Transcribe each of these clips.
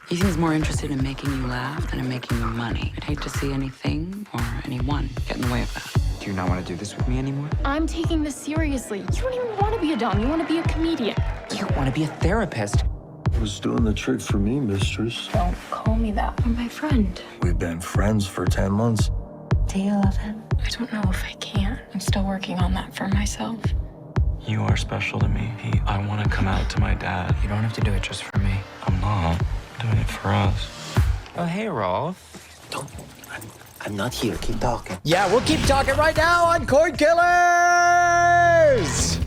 He seems more interested in making you laugh than in making you money. I'd hate to see anything or anyone get in the way of that. Do you not want to do this with me anymore? I'm taking this seriously. You don't even want to be a dom. You want to be a comedian. You want to be a therapist. Was doing the trick for me, mistress. Don't call me that. I'm my friend. We've been friends for 10 months. Do you love him? I don't know if I can. I'm still working on that for myself. You are special to me. I want to come out to my dad. You don't have to do it just for me. I'm not. I'm doing it for us. Oh, hey, Rolf. Don't. I'm not here. Keep talking. Yeah, we'll keep talking right now on Cordkillers!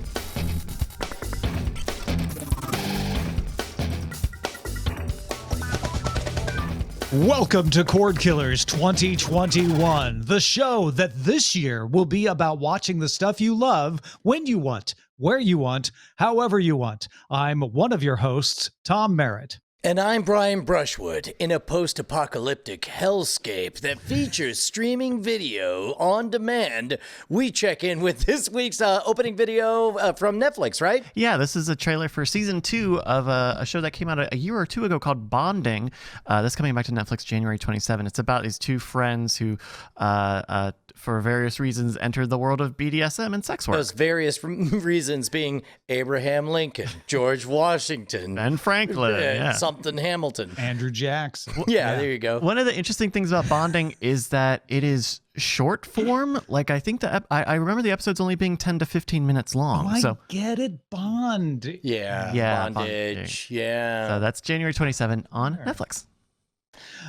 Welcome to Cordkillers 2021, the show that this year will be about watching the stuff you love when you want, where you want, however you want. I'm one of your hosts, Tom Merritt. And I'm Brian Brushwood. In a post-apocalyptic hellscape that features streaming video on demand, we check in with this week's opening video from Netflix, right? Yeah, this is a trailer for season 2 of a show that came out a year or two ago called Bonding. This coming back to Netflix January 27. It's about these two friends who, for various reasons, entered the world of BDSM and sex work. Those various reasons being Abraham Lincoln, George Washington, and Franklin, something Hamilton, Andrew Jackson. Yeah, there you go. One of the interesting things about Bonding is that it is short form. Like, I think I remember the episodes only being 10 to 15 minutes long. I get it, Bond. Yeah, bondage. Yeah. So that's January 27 on Netflix.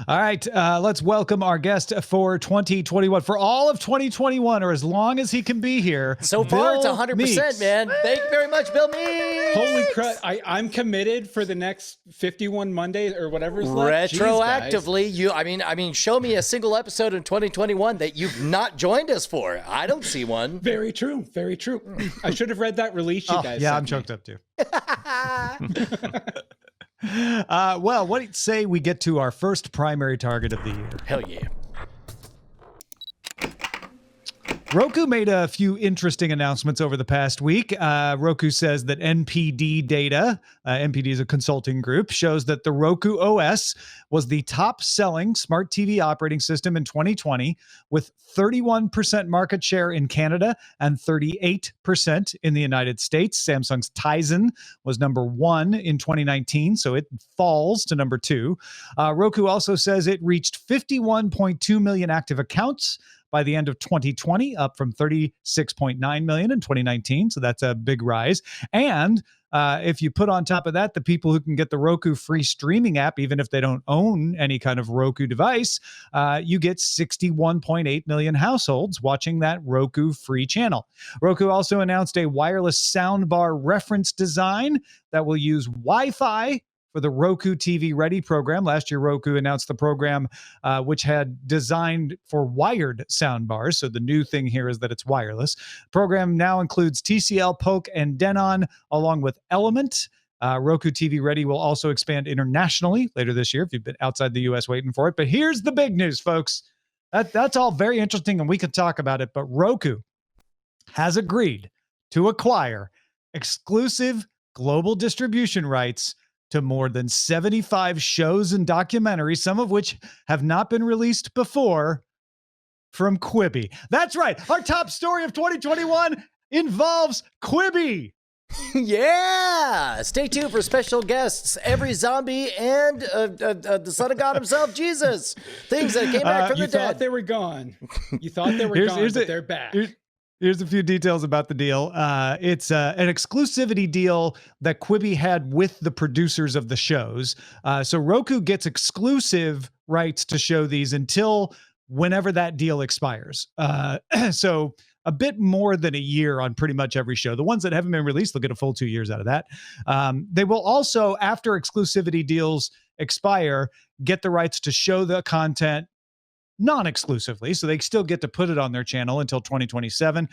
All right, let's welcome our guest for 2021, for all of 2021, or as long as he can be here. So far, it's Bill 100%, Meeks. man. Thank you very much, Bill Meeks. Holy crap. I'm committed for the next 51 Mondays or whatever's left. Retroactively, I mean, show me a single episode in 2021 that you've not joined us for. I don't see one. Very true. Very true. I should have read that release you guys Yeah, sent I'm me. choked up too. Well, what do you say we get to our first primary target of the year? Hell yeah. Roku made a few interesting announcements over the past week. Roku says that NPD data, NPD is a consulting group, shows that the Roku OS was the top-selling smart TV operating system in 2020, with 31% market share in Canada and 38% in the United States. Samsung's Tizen was number 1 in 2019, so it falls to number 2. Roku also says it reached 51.2 million active accounts by the end of 2020, up from 36.9 million in 2019. So that's a big rise. And if you put on top of that the people who can get the Roku free streaming app, even if they don't own any kind of Roku device, you get 61.8 million households watching that Roku free channel. Roku also announced a wireless soundbar reference design that will use Wi-Fi for the Roku TV Ready program. Last year, Roku announced the program, which had designed for wired soundbars. So the new thing here is that it's wireless. The program now includes TCL, Polk, and Denon, along with Element. Roku TV Ready will also expand internationally later this year if you've been outside the U.S. waiting for it. But here's the big news, folks. That's all very interesting, and we can talk about it. But Roku has agreed to acquire exclusive global distribution rights to more than 75 shows and documentaries, some of which have not been released before, from Quibi. That's right. Our top story of 2021 involves Quibi. Yeah. Stay tuned for special guests, every zombie, and the son of God himself, Jesus. Things that came back from the dead. You thought they were gone. You thought they were gone, but they're back. Here's a few details about the deal. It's an exclusivity deal that Quibi had with the producers of the shows. So Roku gets exclusive rights to show these until whenever that deal expires. So a bit more than a year on pretty much every show. The ones that haven't been released, they'll get a full 2 years out of that. They will also, after exclusivity deals expire, get the rights to show the content non-exclusively, so they still get to put it on their channel until 2027.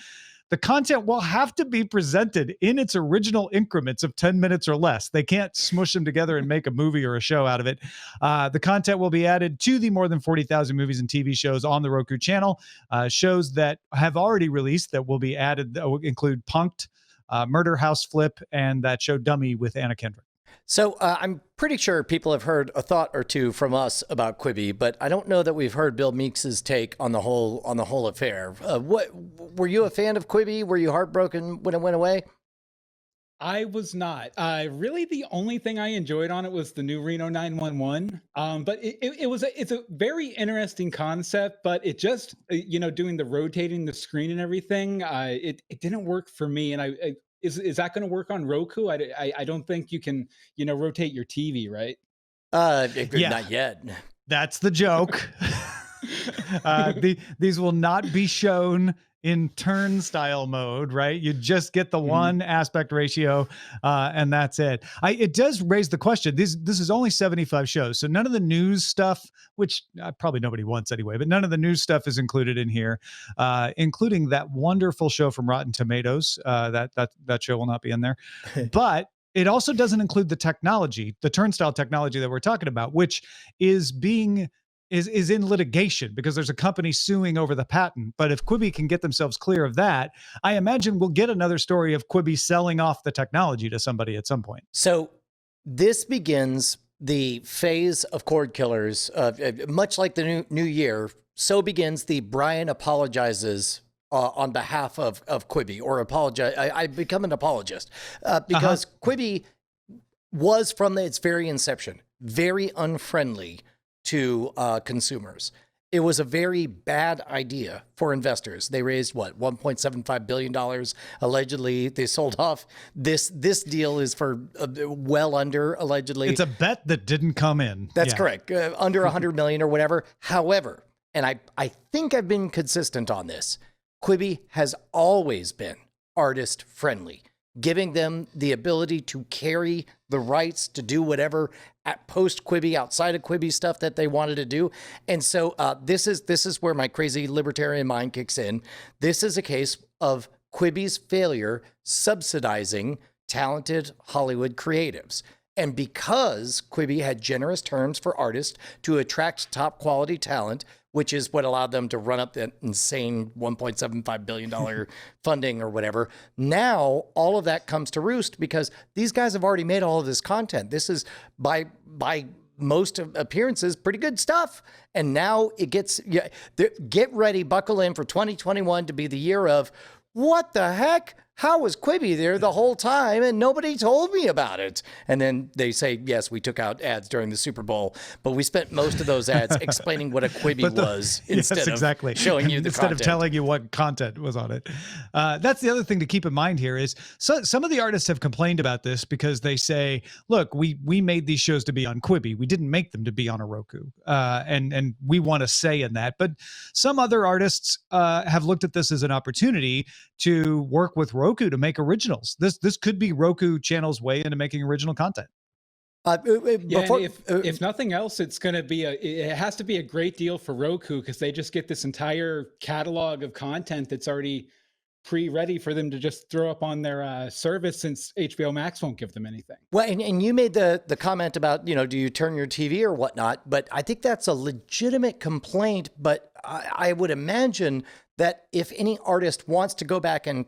The content will have to be presented in its original increments of 10 minutes or less. They can't smush them together and make a movie or a show out of it. The content will be added to the more than 40,000 movies and TV shows on the Roku channel. Shows that have already released that will be added that will include Punk'd, Murder House Flip, and that show Dummy with Anna Kendrick. So I'm pretty sure people have heard a thought or two from us about Quibi, but I don't know that we've heard Bill Meeks's take on the whole affair. What were you a fan of Quibi? Were you heartbroken when it went away? I was not. Really, the only thing I enjoyed on it was the new Reno 911. But it's a very interesting concept, but it just doing the rotating the screen and everything, it didn't work for me. And is that going to work on Roku? I don't think you can rotate your TV, right? Not yet. That's the joke. These will not be shown in turnstile mode, right? You just get the one aspect ratio, and that's it. It does raise the question. This is only 75 shows, so none of the news stuff, which probably nobody wants anyway, but none of the news stuff is included in here, including that wonderful show from Rotten Tomatoes. That show will not be in there, but it also doesn't include the technology, the turnstile technology that we're talking about, which is in litigation because there's a company suing over the patent. But if Quibi can get themselves clear of that, I imagine we'll get another story of Quibi selling off the technology to somebody at some point. So this begins the phase of Cordkillers, much like the new year. So begins the Brian apologizes on behalf of Quibi, or apologize. I become an apologist because Quibi was from its very inception very unfriendly to consumers. It was a very bad idea for investors. They raised what, $1.75 billion allegedly. They sold off. This deal is for well under, allegedly. It's a bet that didn't come in. That's correct. Under 100 million or whatever. However, and I think I've been consistent on this, Quibi has always been artist friendly, giving them the ability to carry the rights to do whatever at post Quibi, outside of Quibi stuff that they wanted to do. And so this is where my crazy libertarian mind kicks in. This is a case of Quibi's failure subsidizing talented Hollywood creatives. And because Quibi had generous terms for artists to attract top quality talent, which is what allowed them to run up that insane $1.75 billion funding or whatever. Now, all of that comes to roost because these guys have already made all of this content. This is, by most appearances, pretty good stuff. And now it gets, get ready, buckle in for 2021 to be the year of, what the heck? How was Quibi there the whole time and nobody told me about it? And then they say, yes, we took out ads during the Super Bowl, but we spent most of those ads explaining what a Quibi was instead of showing you the instead content. of telling you what content was on it. That's the other thing to keep in mind here is some of the artists have complained about this because they say, look, we made these shows to be on Quibi. We didn't make them to be on a Roku. And we want a say in that. But some other artists have looked at this as an opportunity to work with Roku to make originals. This could be Roku channel's way into making original content. If nothing else, it's going to be it has to be a great deal for Roku because they just get this entire catalog of content that's already pre-ready for them to just throw up on their service, since HBO Max won't give them anything. Well, and you made the comment about, do you turn your TV or whatnot? But I think that's a legitimate complaint. But I would imagine that if any artist wants to go back and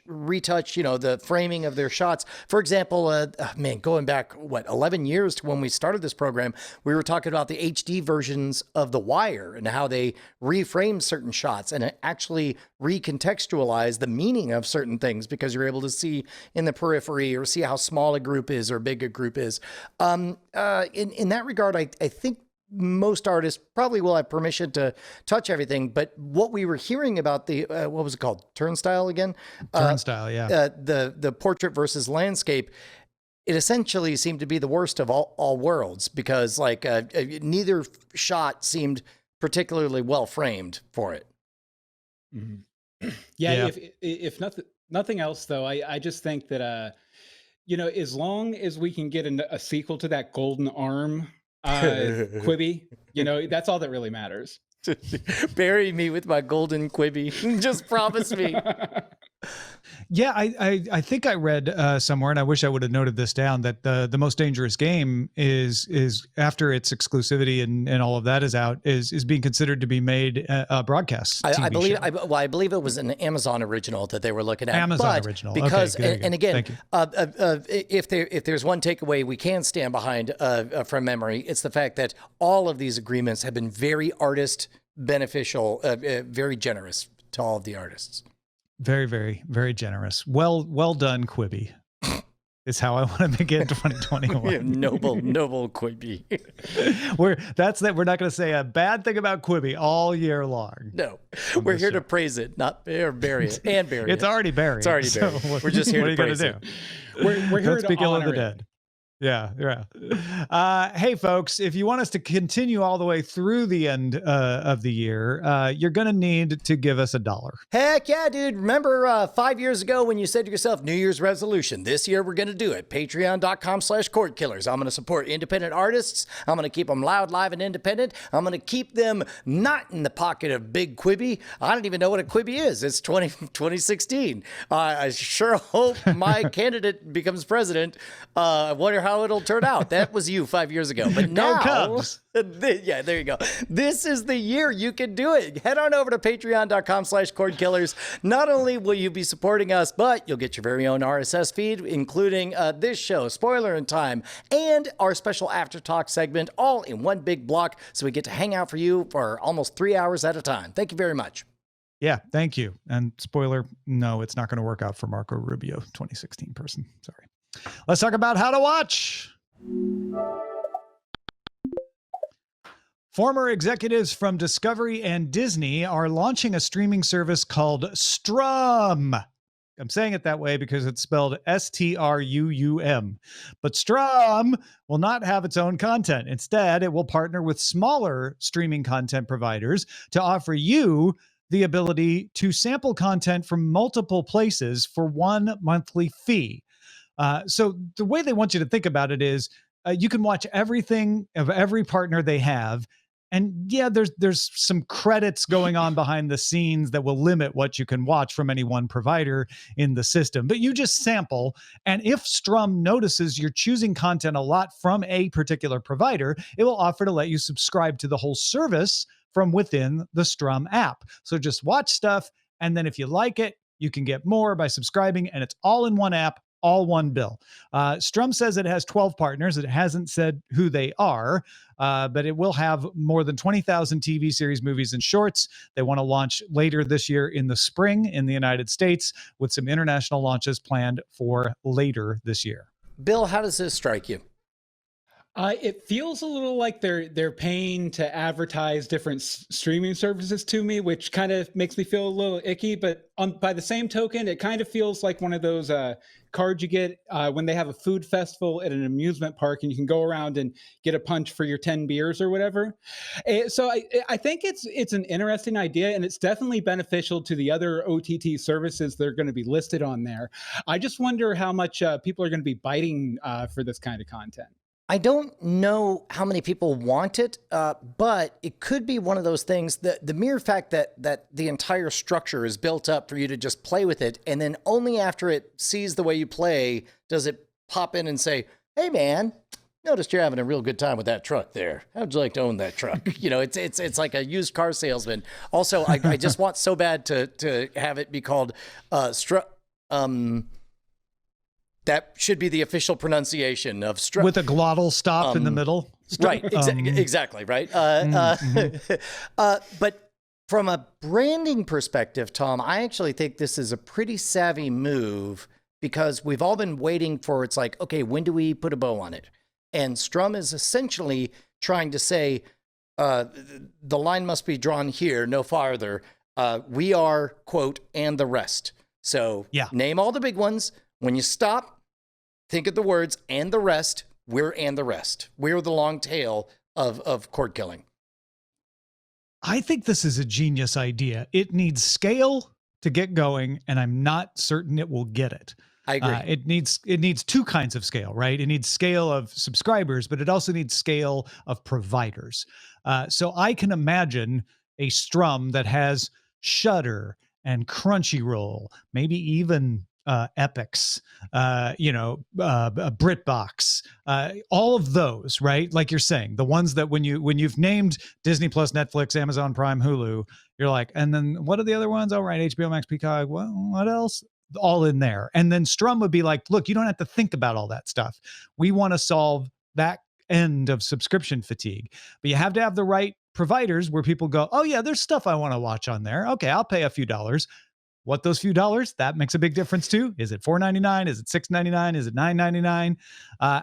retouch, the framing of their shots, for example, going back, 11 years to when we started this program, we were talking about the HD versions of The Wire and how they reframed certain shots and actually recontextualized the meaning of certain things because you're able to see in the periphery or see how small a group is or big a group is. In that regard, I think most artists probably will have permission to touch everything, but what we were hearing about the what was it called? Turnstile again? Turnstile, yeah. The portrait versus landscape. It essentially seemed to be the worst of all worlds because neither shot seemed particularly well framed for it. Mm-hmm. Yeah. If nothing else, though, I just think that as long as we can get a sequel to that Golden Arm. Quibi, that's all that really matters. Bury me with my golden Quibi. Just promise me. Yeah, I think I read somewhere, and I wish I would have noted this down, that the most dangerous game is after its exclusivity and all of that is out, is being considered to be made a broadcast TV I believe show. I believe it was an Amazon original that they were looking at. Amazon original. Because Okay, good. and again, Thank you. if there's one takeaway we can stand behind from memory, it's the fact that all of these agreements have been very artist beneficial, very generous to all of the artists. Very, very, very generous. Well done, Quibi. Is how I want to begin 2021. noble Quibi. We're not going to say a bad thing about Quibi all year long. No, we're here to praise it, not bury it, and bury it. It's already buried. It's already buried. So We're just here to praise it. We're here Let's to be killing the honor dead. it. Yeah. Hey, folks, if you want us to continue all the way through the end of the year, you're going to need to give us $1. Heck yeah, dude. Remember 5 years ago when you said to yourself, New Year's resolution, this year we're going to do it. Patreon.com/Cordkillers. I'm going to support independent artists. I'm going to keep them loud, live, and independent. I'm going to keep them not in the pocket of big Quibi. I don't even know what a Quibi is. It's 2016. I sure hope my candidate becomes president. I wonder how it'll turn out. That was you 5 years ago. But now, Cubs. Yeah, there you go. This is the year you can do it. Head on over to patreon.com/Cordkillers. Not only will you be supporting us, but you'll get your very own RSS feed, including this show, Spoilerin Time, and our special After Talk segment, all in one big block. So we get to hang out for you for almost 3 hours at a time. Thank you very much. Yeah, thank you. And spoiler, no, it's not going to work out for Marco Rubio, 2016 person. Sorry. Let's talk about how to watch. Former executives from Discovery and Disney are launching a streaming service called Strum. I'm saying it that way because it's spelled Struum. But Strum will not have its own content. Instead, it will partner with smaller streaming content providers to offer you the ability to sample content from multiple places for one monthly fee. So the way they want you to think about it is you can watch everything of every partner they have. And yeah, there's some credits going on behind the scenes that will limit what you can watch from any one provider in the system. But you just sample. And if Strum notices you're choosing content a lot from a particular provider, it will offer to let you subscribe to the whole service from within the Strum app. So just watch stuff. And then if you like it, you can get more by subscribing. And it's all in one app. All one bill. Strum says it has 12 partners. It hasn't said who they are, but it will have more than 20,000 TV series, movies, and shorts. They want to launch later this year in the spring in the United States, with some international launches planned for later this year. Bill, how does this strike you? It feels a little like they're paying to advertise different streaming services to me, which kind of makes me feel a little icky. But by the same token, it kind of feels like one of those cards you get when they have a food festival at an amusement park, and you can go around and get a punch for your 10 beers or whatever. So I think it's an interesting idea, and it's definitely beneficial to the other OTT services that are going to be listed on there. I just wonder how much people are going to be biting for this kind of content. I don't know how many people want it, but it could be one of those things that the mere fact that the entire structure is built up for you to just play with it, and then only after it sees the way you play does it pop in and say, "Hey, man, noticed you're having a real good time with that truck there. How'd you like to own that truck?" You know, it's like a used car salesman. Also, I just want so bad to have it be called that should be the official pronunciation of Strum. With a glottal stop in the middle. Right, exactly, right. But from a branding perspective, Tom, I actually think this is a pretty savvy move, because we've all been waiting for, it's like, okay, when do we put a bow on it? And Strum is essentially trying to say, the line must be drawn here, no farther. We are, quote, and the rest. So name all the big ones. When you stop, think of the words "and the rest." We're and the rest. We're the long tail of cord killing. I think this is a genius idea. It needs scale to get going, and I'm not certain it will get it. I agree. It needs two kinds of scale, right? It needs scale of subscribers, but it also needs scale of providers. So I can imagine a Strum that has Shudder and Crunchyroll, maybe even Epics, BritBox, all of those, right? Like you're saying, the ones that when you've named Disney Plus, Netflix, Amazon Prime, Hulu, you're like, and then what are the other ones? Oh, right, HBO Max, Peacock. Well, what else? All in there. And then Strum would be like, look, you don't have to think about all that stuff. We want to solve that end of subscription fatigue, but you have to have the right providers where people go, oh yeah, there's stuff I want to watch on there. Okay, I'll pay a few dollars. What those few dollars, that makes a big difference too. Is it $4.99? Is it $6.99? Is it $9.99?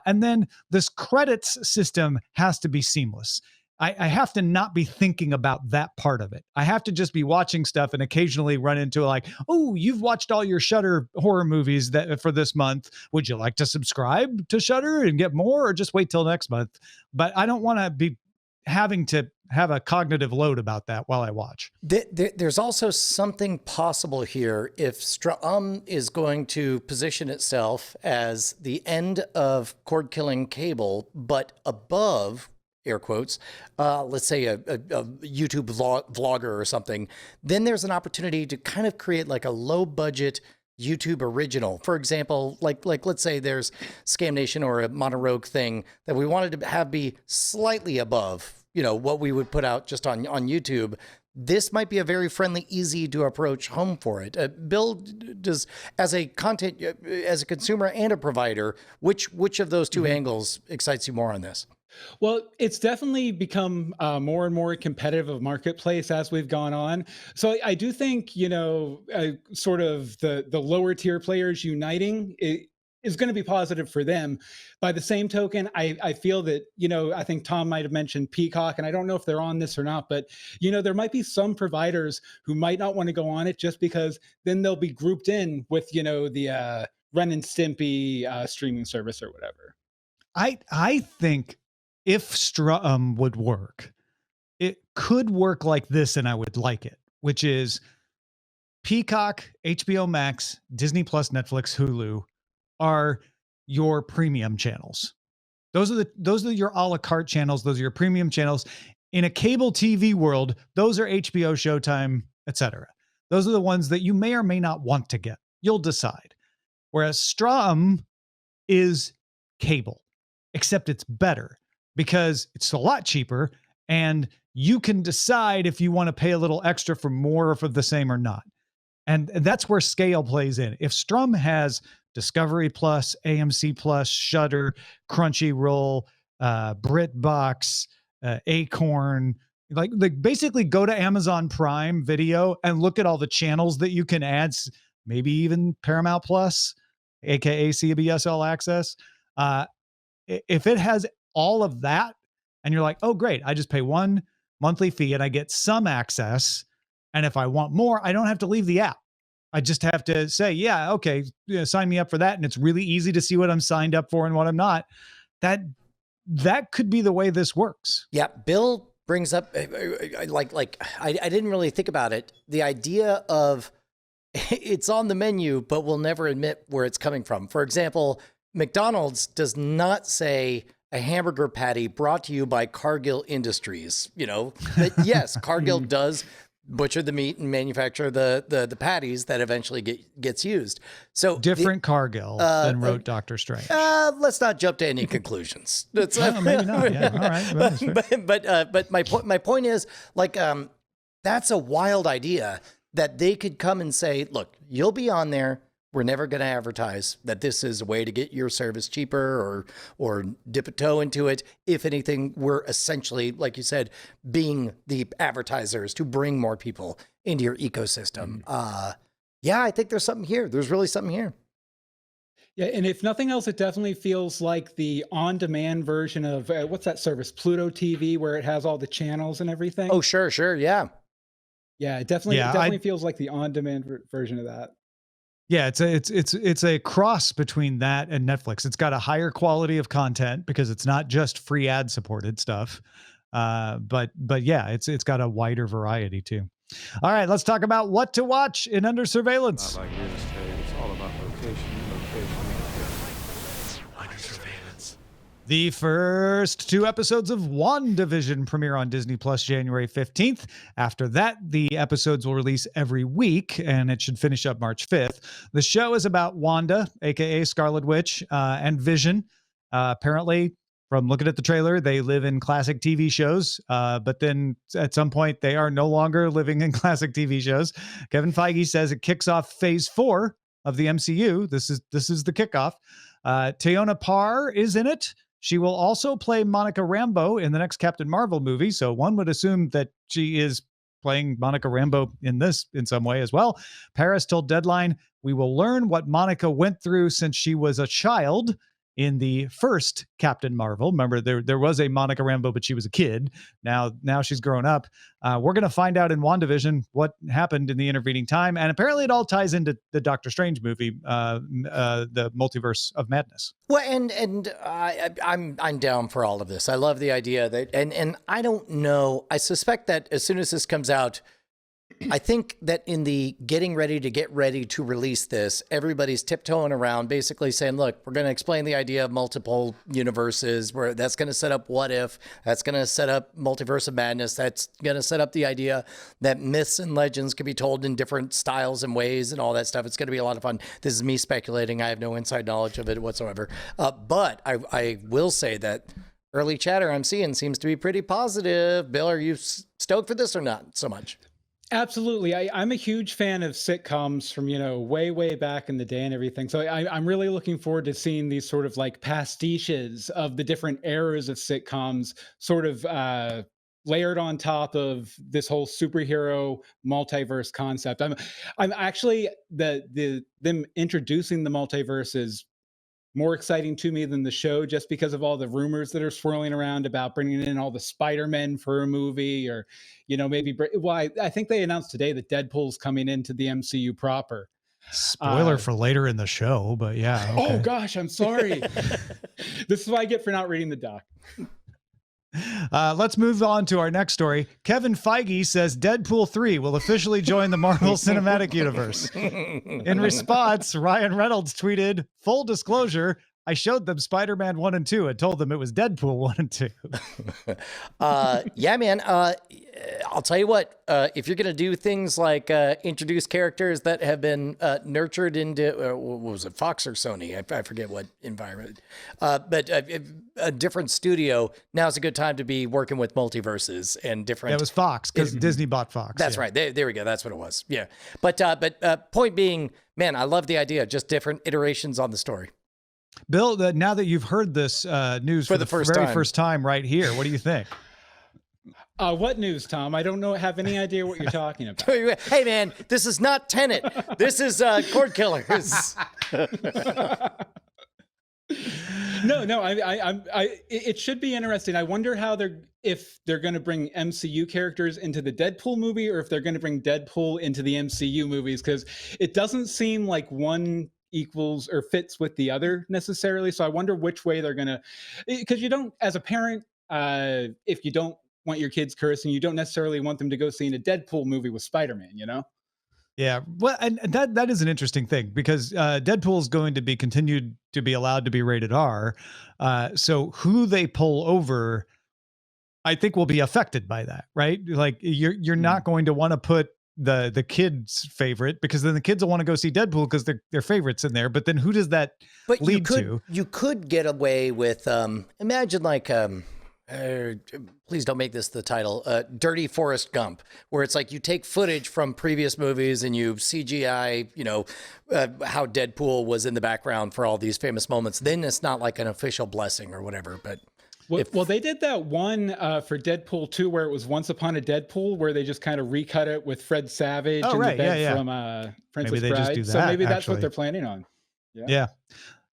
And then this credits system has to be seamless. I have to not be thinking about that part of it. I have to just be watching stuff and occasionally run into like, oh, you've watched all your Shudder horror movies that for this month. Would you like to subscribe to Shudder and get more, or just wait till next month? But I don't want to be having to have a cognitive load about that while I watch. There's also something possible here if Strum is going to position itself as the end of cord-killing cable, but above, air quotes, let's say a YouTube vlogger or something, then there's an opportunity to kind of create like a low-budget YouTube original. For example, like let's say there's Scam Nation or a Monorogue thing that we wanted to have be slightly above, what we would put out just on YouTube. This might be a very friendly, easy to approach home for it. Bill, does as a consumer and a provider, which of those two angles excites you more on this? Well, it's definitely become more and more competitive of marketplace as we've gone on. So I do think, sort of the lower tier players uniting is going to be positive for them. By the same token, I feel that, I think Tom might have mentioned Peacock, and I don't know if they're on this or not, but, there might be some providers who might not want to go on it just because then they'll be grouped in with, the Ren and Stimpy streaming service or whatever. I think if Strum would work, it could work like this, and I would like it, which is Peacock, HBO Max, Disney Plus, Netflix, Hulu are your premium channels. Those are your a la carte channels. Those are your premium channels. In a cable TV world, those are HBO, Showtime, etc. Those are the ones that you may or may not want to get. You'll decide. Whereas Strum is cable, except it's better, because it's a lot cheaper and you can decide if you want to pay a little extra for more or for the same or not. And that's where scale plays in. If Strum has Discovery Plus, AMC Plus, Shudder, Crunchyroll, BritBox, Acorn, like basically go to Amazon Prime Video and look at all the channels that you can add, maybe even Paramount Plus, aka CBS All Access. If it has all of that and you're like, oh great, I just pay one monthly fee and I get some access, and if I want more, I don't have to leave the app. I just have to say, yeah, okay, sign me up for that, and it's really easy to see what I'm signed up for and what I'm not. That could be the way this works. Yeah, Bill brings up I didn't really think about it, the idea of it's on the menu but we'll never admit where it's coming from. For example, McDonald's does not say a hamburger patty brought to you by Cargill Industries. But yes, Cargill does butcher the meat and manufacture the patties that eventually gets used. So different Cargill than wrote Dr. Strange. Let's not jump to any conclusions. Maybe not. Yeah, all right. But my point is, that's a wild idea that they could come and say, look, you'll be on there. We're never going to advertise that this is a way to get your service cheaper or dip a toe into it. If anything, we're essentially, like you said, being the advertisers to bring more people into your ecosystem. I think there's something here. There's really something here. Yeah, and if nothing else, it definitely feels like the on-demand version of, what's that service, Pluto TV, where it has all the channels and everything? Oh, sure, yeah. Yeah, it definitely feels like the on-demand version of that. Yeah, it's a cross between that and Netflix. It's got a higher quality of content because it's not just free ad supported stuff. But yeah, it's got a wider variety too. All right, let's talk about what to watch in Under Surveillance. Not like real estate. It's all about location. Under surveillance. The first 2 episodes of WandaVision premiere on Disney Plus January 15th. After that, the episodes will release every week, and it should finish up March 5th. The show is about Wanda, aka Scarlet Witch, and Vision. Apparently, from looking at the trailer, they live in classic TV shows, but then at some point, they are no longer living in classic TV shows. Kevin Feige says it kicks off Phase 4 of the MCU. This is the kickoff. Teyonah Parr is in it. She will also play Monica Rambeau in the next Captain Marvel movie, so one would assume that she is playing Monica Rambeau in this in some way as well. Paris told Deadline, "We will learn what Monica went through since she was a child in the first Captain Marvel." Remember, there was a Monica Rambeau, but she was a kid. Now she's grown up. We're going to find out in WandaVision what happened in the intervening time, and apparently it all ties into the Doctor Strange movie, the Multiverse of Madness. Well, and I'm down for all of this. I love the idea that, and I don't know. I suspect that as soon as this comes out, I think that in the getting ready to release this, everybody's tiptoeing around, basically saying, "Look, we're going to explain the idea of multiple universes. Where that's going to set up What If. That's going to set up Multiverse of Madness. That's going to set up the idea that myths and legends can be told in different styles and ways and all that stuff. It's going to be a lot of fun." This is me speculating. I have no inside knowledge of it whatsoever. But I will say that early chatter I'm seeing seems to be pretty positive. Bill, are you stoked for this or not so much? Absolutely. I'm a huge fan of sitcoms from, way back in the day and everything. So I'm really looking forward to seeing these sort of like pastiches of the different eras of sitcoms sort of layered on top of this whole superhero multiverse concept. I'm actually them introducing the multiverse is more exciting to me than the show, just because of all the rumors that are swirling around about bringing in all the Spider-Men for a movie, or maybe I think they announced today that Deadpool's coming into the MCU proper. Spoiler for later in the show, but yeah. Okay. Oh gosh, I'm sorry. This is what I get for not reading the doc. Let's move on to our next story. Kevin Feige says Deadpool 3 will officially join the Marvel Cinematic Universe. In response, Ryan Reynolds tweeted, "Full disclosure, I showed them Spider-Man 1 and 2 and told them it was Deadpool 1 and 2. Yeah, man. I'll tell you what, if you're going to do things like introduce characters that have been nurtured into, what was it, Fox or Sony? I forget what environment. But a different studio, now's a good time to be working with multiverses and different. That was Fox, because Disney bought Fox. That's right. There we go. That's what it was. Yeah. But point being, man, I love the idea. Just different iterations on the story. Bill, now that you've heard this news for the first time right here, what do you think? What news, Tom? I don't have any idea what you're talking about. Hey, man, this is not Tenet. This is Cordkillers. No. It should be interesting. I wonder if they're going to bring MCU characters into the Deadpool movie, or if they're going to bring Deadpool into the MCU movies, because it doesn't seem like one equals or fits with the other necessarily. So I wonder which way they're going to, because you don't, as a parent, if you don't want your kids cursing, you don't necessarily want them to go see a Deadpool movie with Spider-Man, Yeah, well, and that is an interesting thing, because Deadpool is going to be continued to be allowed to be rated R. So who they pull over, I think, will be affected by that, right? Like you're not going to want to put the kids' favorite, because then the kids will want to go see Deadpool because their favorites in there. But then who does that lead to? You could get away with imagine like please don't make this the title, Dirty Forrest Gump, where it's like you take footage from previous movies and you CGI, how Deadpool was in the background for all these famous moments. Then it's not like an official blessing or whatever, but. Well, they did that one for Deadpool 2 where it was Once Upon a Deadpool, where they just kind of recut it with Fred Savage in the bed from Princess Bride. Just do that, so maybe that's what they're planning on.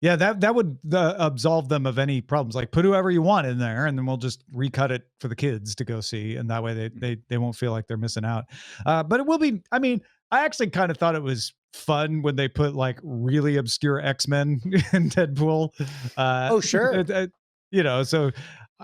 Yeah, that would absolve them of any problems. Like, put whoever you want in there, and then we'll just recut it for the kids to go see, and that way they won't feel like they're missing out. But it will be. I mean, I actually kind of thought it was fun when they put like really obscure X-Men in Deadpool. Oh, sure. So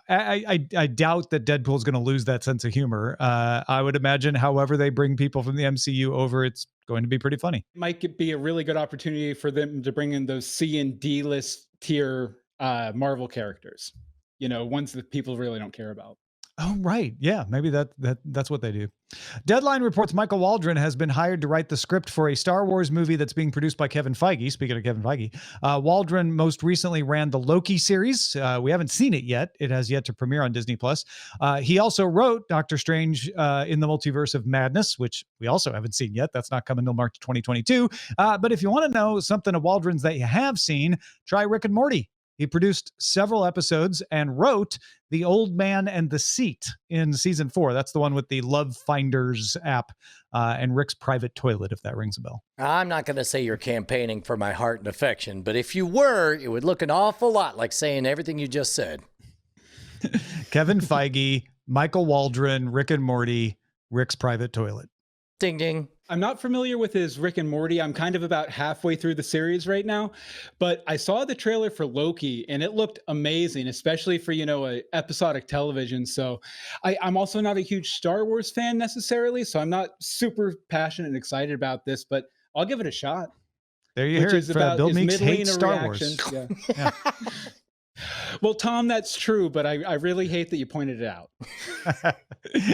I doubt that Deadpool is going to lose that sense of humor. I would imagine, however they bring people from the MCU over, it's going to be pretty funny. Might be a really good opportunity for them to bring in those C and D list tier Marvel characters. Ones that people really don't care about. Oh, right. Yeah, maybe that's what they do. Deadline reports Michael Waldron has been hired to write the script for a Star Wars movie that's being produced by Kevin Feige. Speaking of Kevin Feige, Waldron most recently ran the Loki series. We haven't seen it yet. It has yet to premiere on Disney+. He also wrote Doctor Strange in the Multiverse of Madness, which we also haven't seen yet. That's not coming until March 2022. But if you want to know something of Waldron's that you have seen, try Rick and Morty. He produced several episodes and wrote The Old Man and the Seat in season 4. That's the one with the Love Finders app and Rick's private toilet, if that rings a bell. I'm not going to say you're campaigning for my heart and affection, but if you were, it would look an awful lot like saying everything you just said. Kevin Feige, Michael Waldron, Rick and Morty, Rick's private toilet. Ding, ding. I'm not familiar with his Rick and Morty. I'm kind of about halfway through the series right now, but I saw the trailer for Loki and it looked amazing, especially for, a episodic television. So I'm also not a huge Star Wars fan necessarily, so I'm not super passionate and excited about this, but I'll give it a shot. There you hear it. Bill Meeks hates Star Wars. Yeah. Yeah. Well, Tom, that's true, but I really hate that you pointed it out.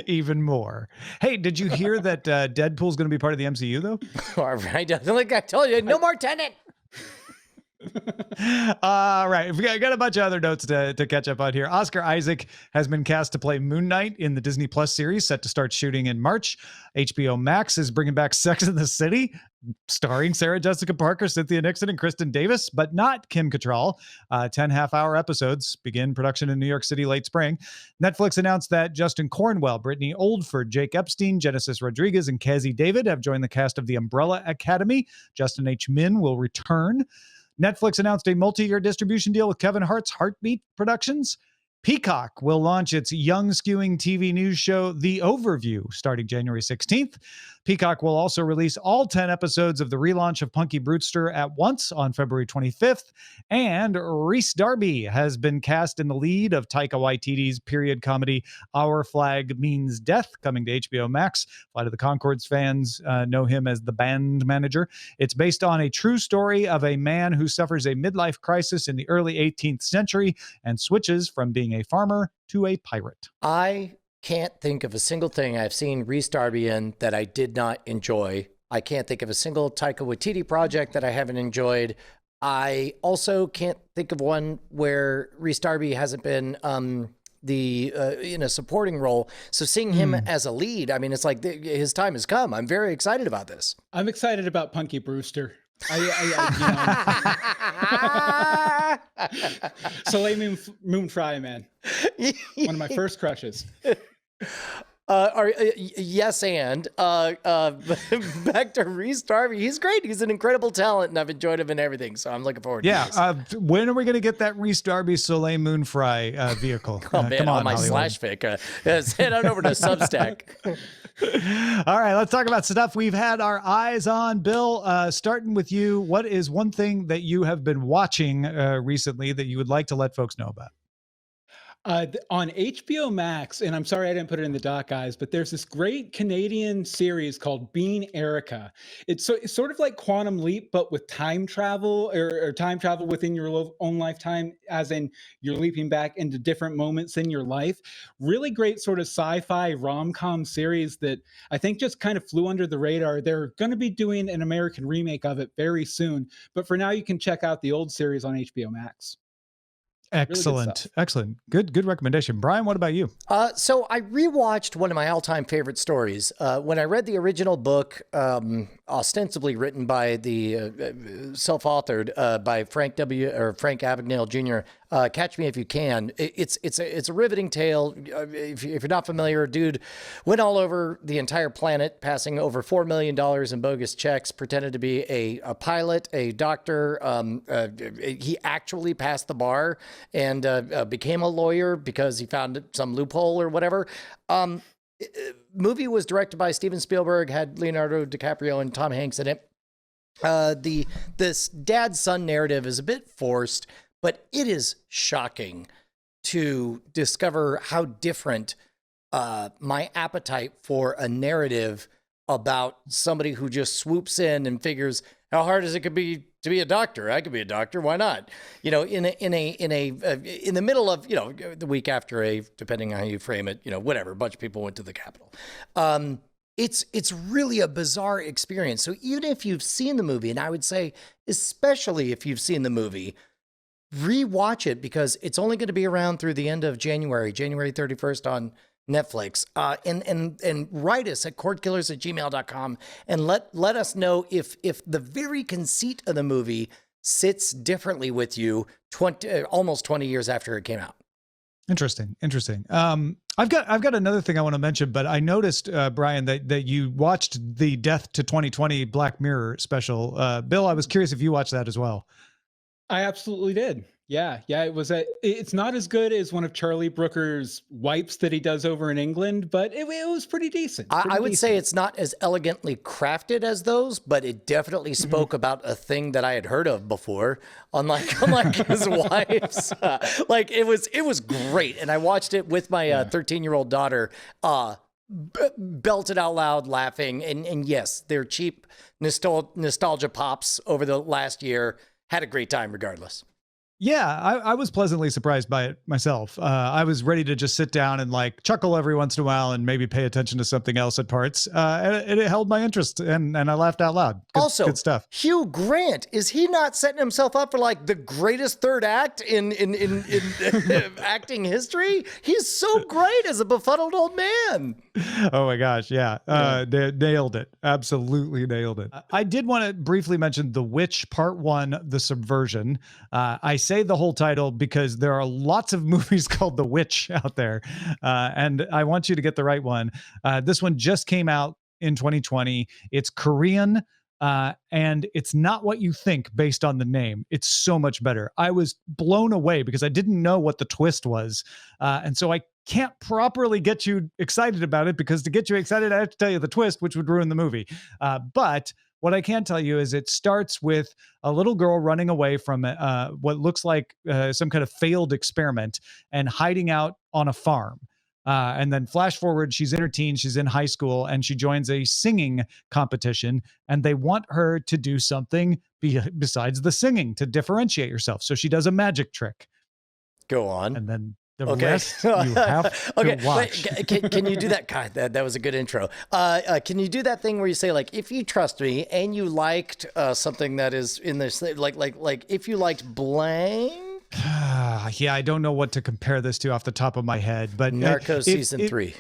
Even more. Hey, did you hear that Deadpool's going to be part of the MCU, though? All right. Like I told you, no more Tenet. All right. We got a bunch of other notes to catch up on here. Oscar Isaac has been cast to play Moon Knight in the Disney Plus series, set to start shooting in March. HBO Max is bringing back Sex and the City, starring Sarah Jessica Parker, Cynthia Nixon, and Kristen Davis, but not Kim Cattrall. 10 half-hour episodes begin production in New York City late spring. Netflix announced that Justin Cornwell, Brittany Oldford, Jake Epstein, Genesis Rodriguez, and Kezzy David have joined the cast of The Umbrella Academy. Justin H. Min will return. Netflix announced a multi-year distribution deal with Kevin Hart's Heartbeat Productions. Peacock will launch its young skewing TV news show, The Overview, starting January 16th. Peacock will also release all 10 episodes of the relaunch of Punky Brewster at once on February 25th. And Rhys Darby has been cast in the lead of Taika Waititi's period comedy, Our Flag Means Death, coming to HBO Max. Flight of the Conchords fans know him as the band manager. It's based on a true story of a man who suffers a midlife crisis in the early 18th century and switches from being a farmer to a pirate. I can't think of a single thing I've seen Rhys Darby in that I did not enjoy. I can't think of a single Taika Waititi project that I haven't enjoyed. I also can't think of one where Rhys Darby hasn't been in a supporting role. So seeing him as a lead, I mean, it's like his time has come. I'm very excited about this. I'm excited about Punky Brewster. Soleil Moon Frye, man. One of my first crushes. Yes, and back to Rhys Darby. He's great. He's an incredible talent, and I've enjoyed him in everything. So I'm looking forward to this. When are we going to get that Rhys Darby Soleil Moon Frye vehicle? Oh, man, come on, my Hollywood. slash fic. Head on over to Substack. All right, let's talk about stuff we've had our eyes on. Bill, starting with you, what is one thing that you have been watching recently that you would like to let folks know about? On HBO Max, and I'm sorry I didn't put it in the doc, guys, but there's this great Canadian series called Being Erica. It's sort of like Quantum Leap, but with time travel or time travel within your own lifetime, as in you're leaping back into different moments in your life. Really great sort of sci-fi rom-com series that I think just kind of flew under the radar. They're going to be doing an American remake of it very soon, but for now you can check out the old series on HBO Max. Excellent. Really excellent. Good recommendation. Brian, what about you? So I rewatched one of my all-time favorite stories. When I read the original book, ostensibly written by the self-authored by Frank Abagnale Jr., Catch Me If You Can. It's a riveting tale. If you're not familiar, dude went all over the entire planet, passing over $4 million in bogus checks, pretended to be a pilot, a doctor. He actually passed the bar and became a lawyer because he found some loophole or whatever. Movie was directed by Steven Spielberg, had Leonardo DiCaprio and Tom Hanks in it. This dad-son narrative is a bit forced, but it is shocking to discover how different my appetite for a narrative about somebody who just swoops in and figures how hard is it could be to be a doctor. I could be a doctor. Why not? You know, in the middle of, you know, the week after depending on how you frame it, you know, whatever, a bunch of people went to the Capitol. It's really a bizarre experience. So even if you've seen the movie, and I would say, especially if you've seen the movie, rewatch it because it's only going to be around through the end of January 31st on Netflix. And write us at cordkillers@gmail.com and let us know if the very conceit of the movie sits differently with you almost 20 years after it came out. Interesting. I've got another thing I want to mention, but I noticed, Brian, that you watched the Death to 2020 Black Mirror special. Bill, I was curious if you watched that as well. I absolutely did. Yeah. It's not as good as one of Charlie Brooker's wipes that he does over in England, but it was pretty decent. I would say it's not as elegantly crafted as those, but it definitely spoke about a thing that I had heard of before, unlike his wife's. Like it was great, and I watched it with my 13-year-old daughter. Belted out loud laughing, and yes, they're cheap nostalgia pops over the last year. Had a great time regardless. Yeah, I was pleasantly surprised by it myself. I was ready to just sit down and like chuckle every once in a while and maybe pay attention to something else at parts. And it held my interest and I laughed out loud. Good stuff. Hugh Grant, is he not setting himself up for like the greatest third act in acting history? He's so great as a befuddled old man. Oh my gosh, yeah. Nailed it. Absolutely nailed it. I did want to briefly mention The Witch Part 1, The Subversion. I say the whole title because there are lots of movies called The Witch out there, and I want you to get the right one. This one just came out in 2020. It's Korean, and it's not what you think based on the name. It's so much better. I was blown away because I didn't know what the twist was, and so I can't properly get you excited about it because to get you excited, I have to tell you the twist, which would ruin the movie. But what I can tell you is it starts with a little girl running away from what looks like some kind of failed experiment and hiding out on a farm. And then flash forward, she's in her teens, she's in high school, and she joins a singing competition. And they want her to do something besides the singing to differentiate herself. So she does a magic trick. Go on. And then the rest you have to watch. Can you do that? God, that was a good intro. Can you do that thing where you say, like, if you trust me and you liked something that is in this, like if you liked blank? Yeah, I don't know what to compare this to off the top of my head, but Narcos season 3.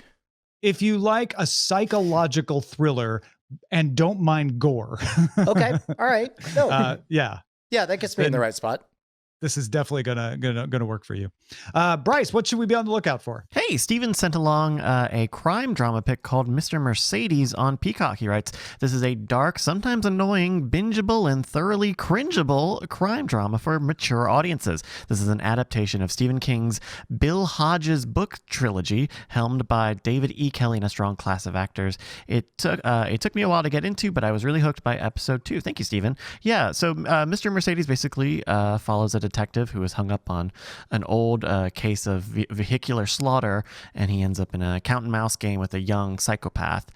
If you like a psychological thriller and don't mind gore. Okay. All right. No. Yeah, that gets me in the right spot. This is definitely gonna work for you. Bryce, what should we be on the lookout for? Hey, Steven sent along a crime drama pick called Mr. Mercedes on Peacock. He writes, this is a dark, sometimes annoying, bingeable, and thoroughly cringeable crime drama for mature audiences. This is an adaptation of Stephen King's Bill Hodges book trilogy, helmed by David E. Kelly and a strong class of actors. It took me a while to get into, but I was really hooked by episode 2. Thank you, Steven. Yeah, so Mr. Mercedes basically follows a detective who is hung up on an old case of vehicular slaughter, and he ends up in a cat and mouse game with a young psychopath.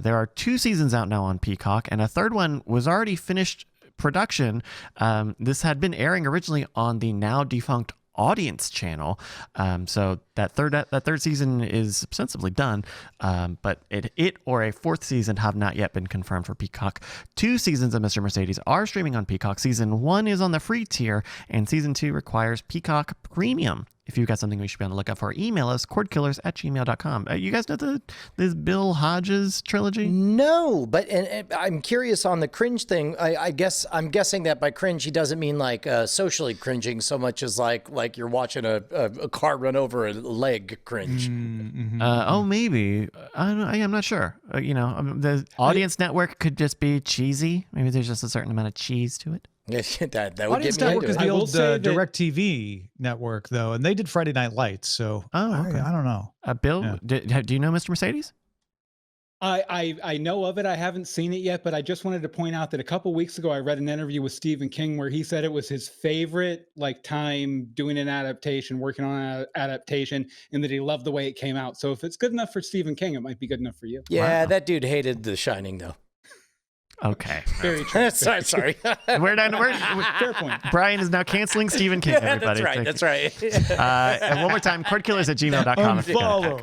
There are 2 seasons out now on Peacock, and a third one was already finished production. This had been airing originally on the now defunct Audience channel, so that third season is ostensibly done, but it or a 4th season have not yet been confirmed for Peacock. 2 seasons of Mr. Mercedes are streaming on Peacock. Season 1 is on the free tier, and season 2 requires Peacock Premium. If you've got something we should be on the lookout for, email us, cordkillers@gmail.com. You guys know this Bill Hodges trilogy? No, but and I'm curious on the cringe thing. I'm guessing that by cringe he doesn't mean like socially cringing so much as like you're watching a car run over a leg cringe. Mm-hmm. Maybe. I'm not sure. The Audience Network could just be cheesy. Maybe there's just a certain amount of cheese to it. that would Audience get me Network into is it. the old DirecTV network, though, and they did Friday Night Lights. So okay. I don't know. Bill, Yeah. do you know Mr. Mercedes? I know of it. I haven't seen it yet, but I just wanted to point out that a couple weeks ago I read an interview with Stephen King where he said it was his favorite time doing an adaptation, working on an adaptation, and that he loved the way it came out. So if it's good enough for Stephen King, it might be good enough for you. Yeah, Wow. that dude hated The Shining though. Okay. Very true. sorry. We're done. Fair point. Brian is now canceling Stephen King, everybody. That's right. And one more time, cordkillers@gmail.com. Follow.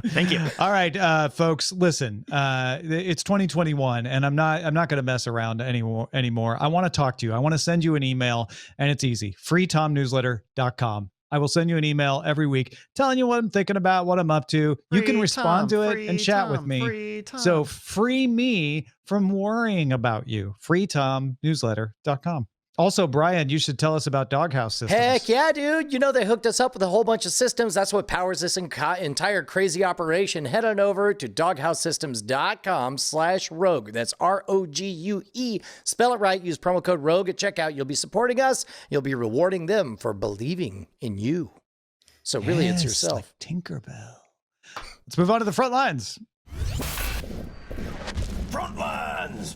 Thank you. All right, folks, listen. It's 2021, and I'm not going to mess around anymore. I want to talk to you. I want to send you an email, and it's easy. freetomnewsletter.com. I will send you an email every week telling you what I'm thinking about, what I'm up to. You can respond to it and chat with me. So free me from worrying about you. freetomnewsletter.com. Also, Brian, you should tell us about Doghouse Systems. Heck yeah, dude. You know, they hooked us up with a whole bunch of systems. That's what powers this entire crazy operation. Head on over to doghousesystems.com/rogue. That's ROGUE. Spell it right. Use promo code ROGUE at checkout. You'll be supporting us. You'll be rewarding them for believing in you. So really, it's yourself. Like Tinkerbell. Let's move on to the front lines. Front lines.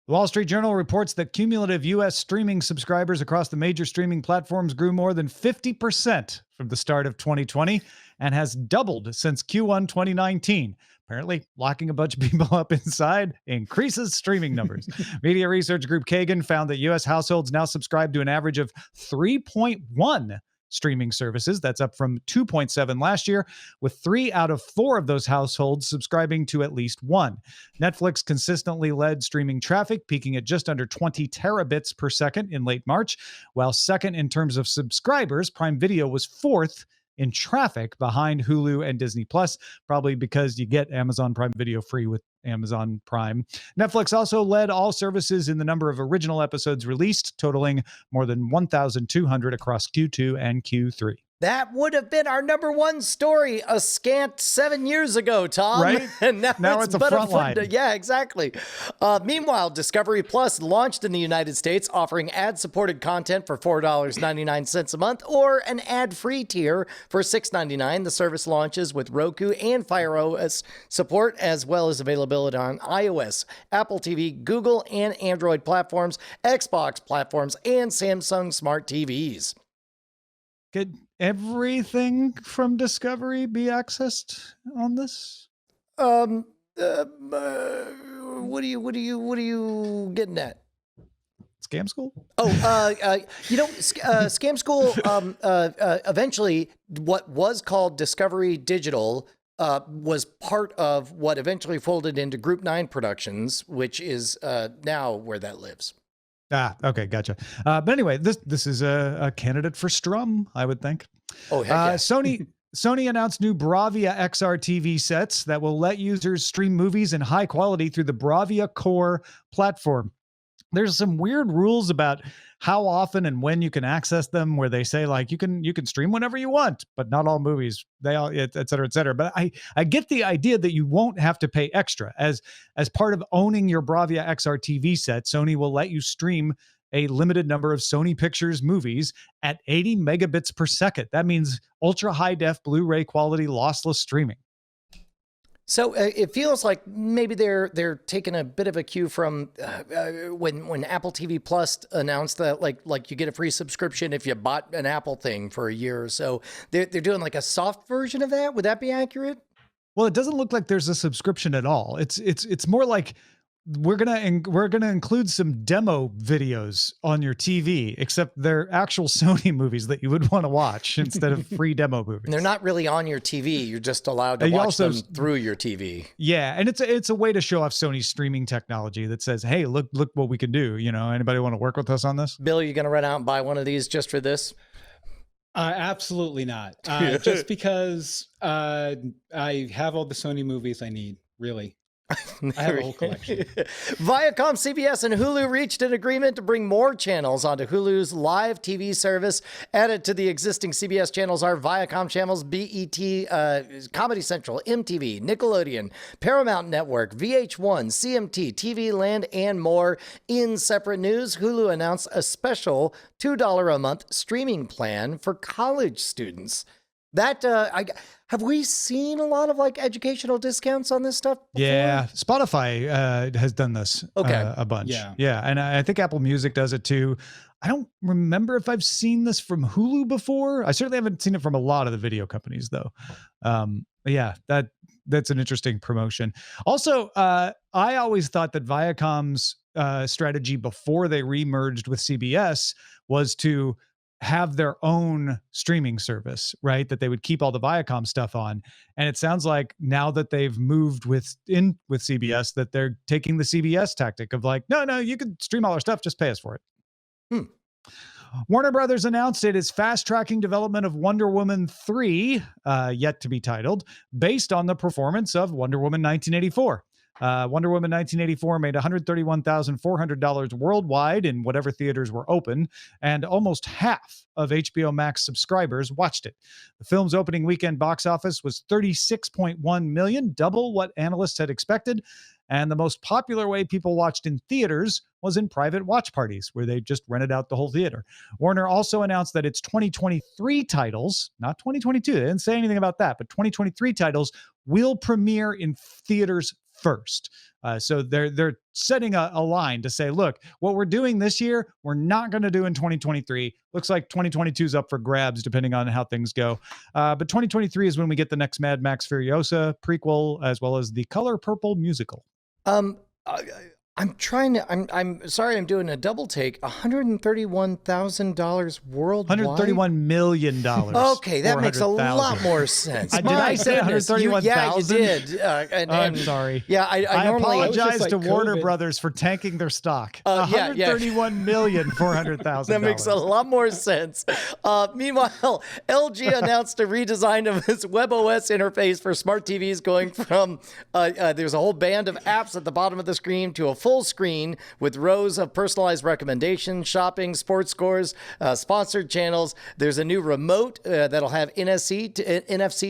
The Wall Street Journal reports that cumulative U.S. streaming subscribers across the major streaming platforms grew more than 50% from the start of 2020 and has doubled since Q1 2019. Apparently, locking a bunch of people up inside increases streaming numbers. Media research group Kagan found that U.S. households now subscribe to an average of 3.1 streaming services. That's up from 2.7 last year, with 3 out of 4 of those households subscribing to at least one. Netflix consistently led streaming traffic, peaking at just under 20 terabits per second in late March, while second in terms of subscribers, Prime Video was fourth in traffic behind Hulu and Disney Plus, probably because you get Amazon Prime Video free with Amazon Prime. Netflix also led all services in the number of original episodes released, totaling more than 1,200 across Q2 and Q3. That would have been our number one story a scant 7 years ago, Tom. Right? And now it's a but front line. Yeah, exactly. Meanwhile, Discovery Plus launched in the United States, offering ad-supported content for $4.99 a month or an ad-free tier for $6.99. The service launches with Roku and Fire OS support, as well as availability on iOS, Apple TV, Google and Android platforms, Xbox platforms, and Samsung smart TVs. Could everything from Discovery be accessed on this? What are you getting at? Scam School? Scam School, eventually what was called Discovery Digital was part of what eventually folded into Group 9 Productions, which is now where that lives. Ah, okay, gotcha. But anyway, this is a candidate for Strum, I would think. Oh, heck yeah. Sony announced new Bravia XR TV sets that will let users stream movies in high quality through the Bravia Core platform. There's some weird rules about how often and when you can access them, where they say like you can stream whenever you want, but not all movies, they all, et cetera, et cetera. But I get the idea that you won't have to pay extra. As part of owning your Bravia XR TV set, Sony will let you stream a limited number of Sony Pictures movies at 80 megabits per second. That means ultra high def Blu-ray quality lossless streaming. So it feels like maybe they're taking a bit of a cue from when Apple TV Plus announced that like you get a free subscription if you bought an Apple thing for a year or so. They're doing like a soft version of that. Would that be accurate? Well, it doesn't look like there's a subscription at all. It's more like we're gonna include some demo videos on your TV, except they're actual Sony movies that you would want to watch instead of free demo movies. And they're not really on your TV. You're just allowed to watch them through your TV. Yeah, and it's a way to show off Sony's streaming technology that says, "Hey, look what we can do." You know, anybody want to work with us on this? Bill, you gonna run out and buy one of these just for this? Absolutely not. Just because I have all the Sony movies I need, really. I have a whole collection. Viacom, CBS, and Hulu reached an agreement to bring more channels onto Hulu's live TV service. Added to the existing CBS channels are Viacom channels, BET, Comedy Central, MTV, Nickelodeon, Paramount Network, VH1, CMT, TV Land, and more. In separate news, Hulu announced a special $2 a month streaming plan for college students. That have we seen a lot of like educational discounts on this stuff before? Yeah, Spotify has done this a bunch. Yeah, and I think Apple Music does it too. I don't remember if I've seen this from Hulu before. I certainly haven't seen it from a lot of the video companies though. Yeah, that's an interesting promotion. Also, I always thought that Viacom's strategy before they remerged with CBS was to have their own streaming service, right? That they would keep all the Viacom stuff on. And it sounds like now that they've moved with CBS, that they're taking the CBS tactic of like, no, you can stream all our stuff, just pay us for it. Warner Brothers announced it is fast-tracking development of Wonder Woman 3, yet to be titled, based on the performance of Wonder Woman 1984. Wonder Woman 1984 made $131,400 worldwide in whatever theaters were open, and almost half of HBO Max subscribers watched it. The film's opening weekend box office was $36.1 million, double what analysts had expected. And the most popular way people watched in theaters was in private watch parties, where they just rented out the whole theater. Warner also announced that its 2023 titles, not 2022, they didn't say anything about that, but 2023 titles will premiere in theaters first. So they're setting a line to say, look, what we're doing this year, we're not going to do in 2023. Looks like 2022 is up for grabs, depending on how things go. But 2023 is when we get the next Mad Max Furiosa prequel, as well as the Color Purple musical. I'm sorry, I'm doing a double take. $131,000 worldwide. $131 million. Okay, that makes a lot more sense. Did I say 131,000? Yeah, you did. I'm sorry. Yeah, I normally apologize like to Warner COVID. Brothers for tanking their stock. Yeah. $131,400,000. That makes a lot more sense. Meanwhile, LG announced a redesign of its WebOS interface for smart TVs, going from there's a whole band of apps at the bottom of the screen to a full screen with rows of personalized recommendations, shopping, sports scores, sponsored channels. There's a new remote that'll have NFC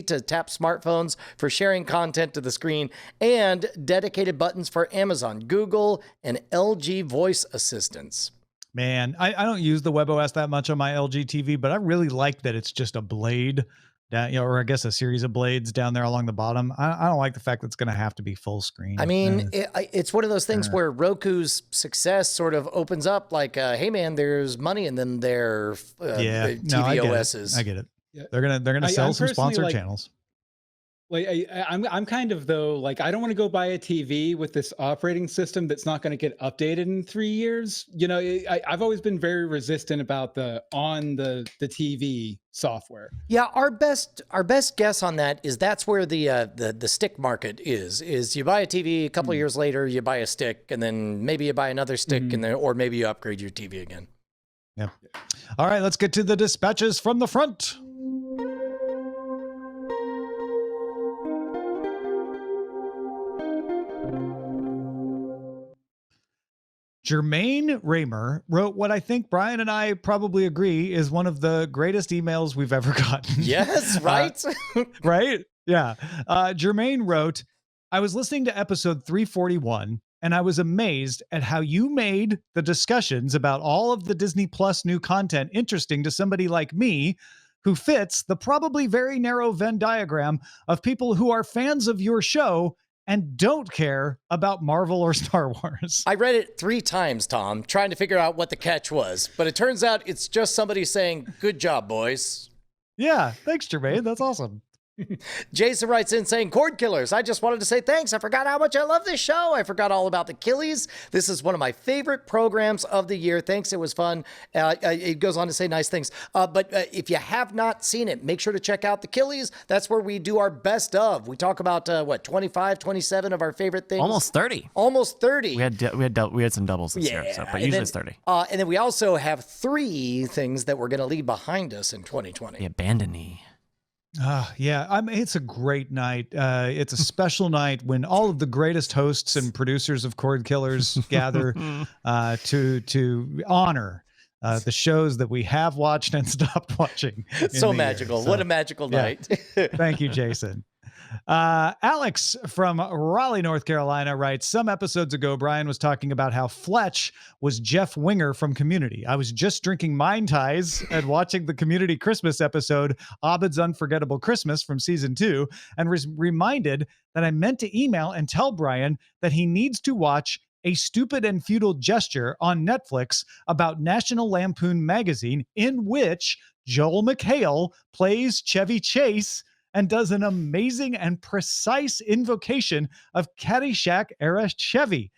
to tap smartphones for sharing content to the screen, and dedicated buttons for Amazon, Google, and LG voice assistants. Man, I don't use the WebOS that much on my LG TV, but I really like that it's just a blade down, or I guess a series of blades down there along the bottom. I don't like the fact that it's going to have to be full screen. I mean, it's one of those things where Roku's success sort of opens up like, hey man, there's money in them there. TV OSs. I get it. They're gonna sell some sponsored channels. Like I'm kind of though, like, I don't want to go buy a TV with this operating system that's not going to get updated in 3 years. You know, I've always been very resistant about the TV software. Yeah, our best guess on that is that's where the stick market is you buy a TV, a couple of years later you buy a stick, and then maybe you buy another stick, and then, or maybe you upgrade your TV again. Yeah. All right, let's get to the dispatches from the front. Jermaine Raymer wrote what I think Brian and I probably agree is one of the greatest emails we've ever gotten. Yes, right? Right? Yeah. Jermaine wrote, I was listening to episode 341, and I was amazed at how you made the discussions about all of the Disney Plus new content interesting to somebody like me, who fits the probably very narrow Venn diagram of people who are fans of your show and don't care about Marvel or Star Wars. I read it 3 times, Tom, trying to figure out what the catch was. But it turns out it's just somebody saying, good job, boys. Yeah, thanks, Jermaine. That's awesome. Jason writes in saying, Cordkillers, I just wanted to say thanks. I forgot how much I love this show. I forgot all about the Killies. This is one of my favorite programs of the year. Thanks. It was fun. It goes on to say nice things. But if you have not seen it, make sure to check out the Killies. That's where we do our best of. We talk about, 25, 27 of our favorite things. Almost 30. Almost 30. We had some doubles this year, but usually it's 30. And then we also have 3 things that we're going to leave behind us in 2020. The Abandonee. Yeah, it's a great night. It's a special night when all of the greatest hosts and producers of Cordkillers gather to honor the shows that we have watched and stopped watching. So magical. What a magical night. Thank you, Jason. Alex from Raleigh, North Carolina writes, some episodes ago, Brian was talking about how Fletch was Jeff Winger from Community. I was just drinking Mai Tais and watching the Community Christmas episode, Abed's Unforgettable Christmas from season 2, and was reminded that I meant to email and tell Brian that he needs to watch A Stupid and Futile Gesture on Netflix about National Lampoon magazine, in which Joel McHale plays Chevy Chase and does an amazing and precise invocation of Caddyshack-era Chevy.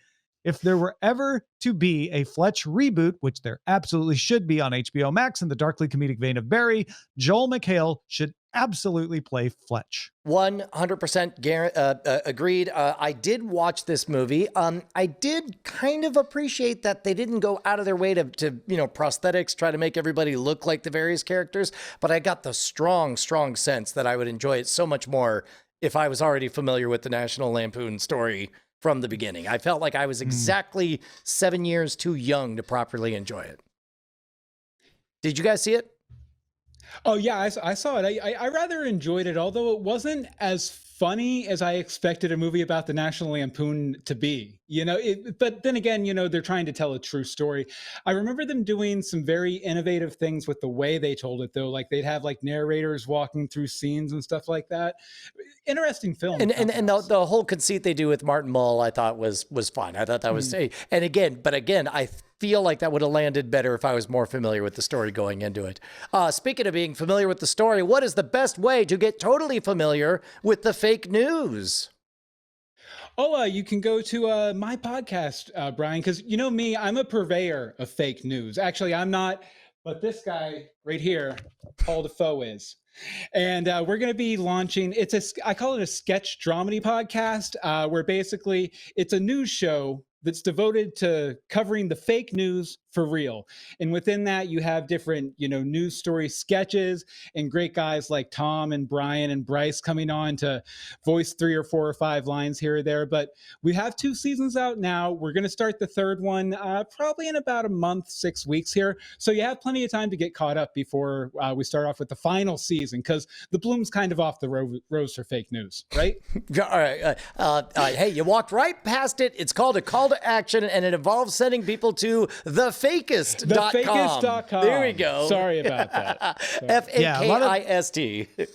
If there were ever to be a Fletch reboot, which there absolutely should be on HBO Max in the darkly comedic vein of Barry, Joel McHale should absolutely play Fletch. 100% agreed. I did watch this movie. I did kind of appreciate that they didn't go out of their way to prosthetics, try to make everybody look like the various characters, but I got the strong sense that I would enjoy it so much more if I was already familiar with the National Lampoon story from the beginning. I felt like I was exactly 7 years too young to properly enjoy it. Did you guys see it? Oh yeah, I saw it. I rather enjoyed it, although it wasn't as funny as I expected a movie about the National Lampoon to be. But then again, they're trying to tell a true story. I remember them doing some very innovative things with the way they told it, though. Like they'd have like narrators walking through scenes and stuff like that. Interesting film. And the whole conceit they do with Martin Mull, I thought was fun. I thought that was, and again, I feel like that would have landed better if I was more familiar with the story going into it. Speaking of being familiar with the story, what is the best way to get totally familiar with the fake news? Oh, you can go to my podcast, Brian, because you know me, I'm a purveyor of fake news. Actually, I'm not, but this guy right here, Paul Defoe, is. And we're going to be launching, I call it a sketch dramedy podcast, where basically it's a news show that's devoted to covering the fake news for real. And within that, you have different, news story sketches and great guys like Tom and Brian and Bryce coming on to voice 3 or 4 or 5 lines here or there. But we have 2 seasons out now. We're going to start the 3rd one probably in about a month, 6 weeks here. So you have plenty of time to get caught up before we start off with the final season, because the bloom's kind of off the rose for fake news, right? All right. Hey, you walked right past it. It's called a call to action, and it involves sending people to thefakest.com. Thefakest.com. There we go. Sorry about that. Fakist.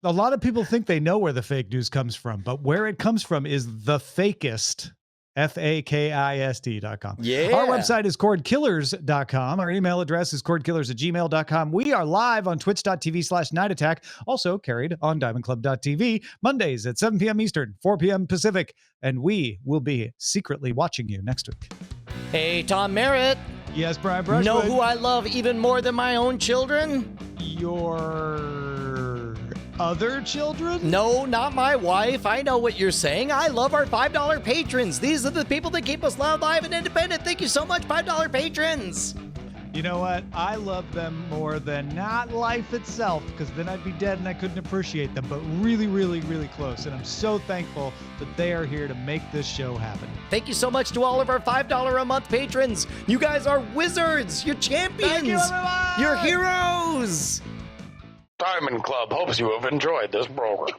A lot of people think they know where the fake news comes from, but where it comes from is the fakest. Fakist.com. Yeah. Our website is Cordkillers.com. Our email address is cordkillers@gmail.com. We are live on twitch.tv/Night Attack, also carried on diamondclub.tv, Mondays at 7 p.m. Eastern, 4 p.m. Pacific, and we will be secretly watching you next week. Hey, Tom Merritt. Yes, Brian Brushwood. Know who I love even more than my own children? Your other children? No, not my wife. I know what you're saying. I love our $5 patrons. These are the people that keep us loud, live, and independent. Thank you so much, $5 patrons. You know what? I love them more than not life itself, because then I'd be dead and I couldn't appreciate them, but really, really, really close. And I'm so thankful that they are here to make this show happen. Thank you so much to all of our $5 a month patrons. You guys are wizards. You're champions. Thank you, everyone. You're heroes. Diamond Club hopes you have enjoyed this program.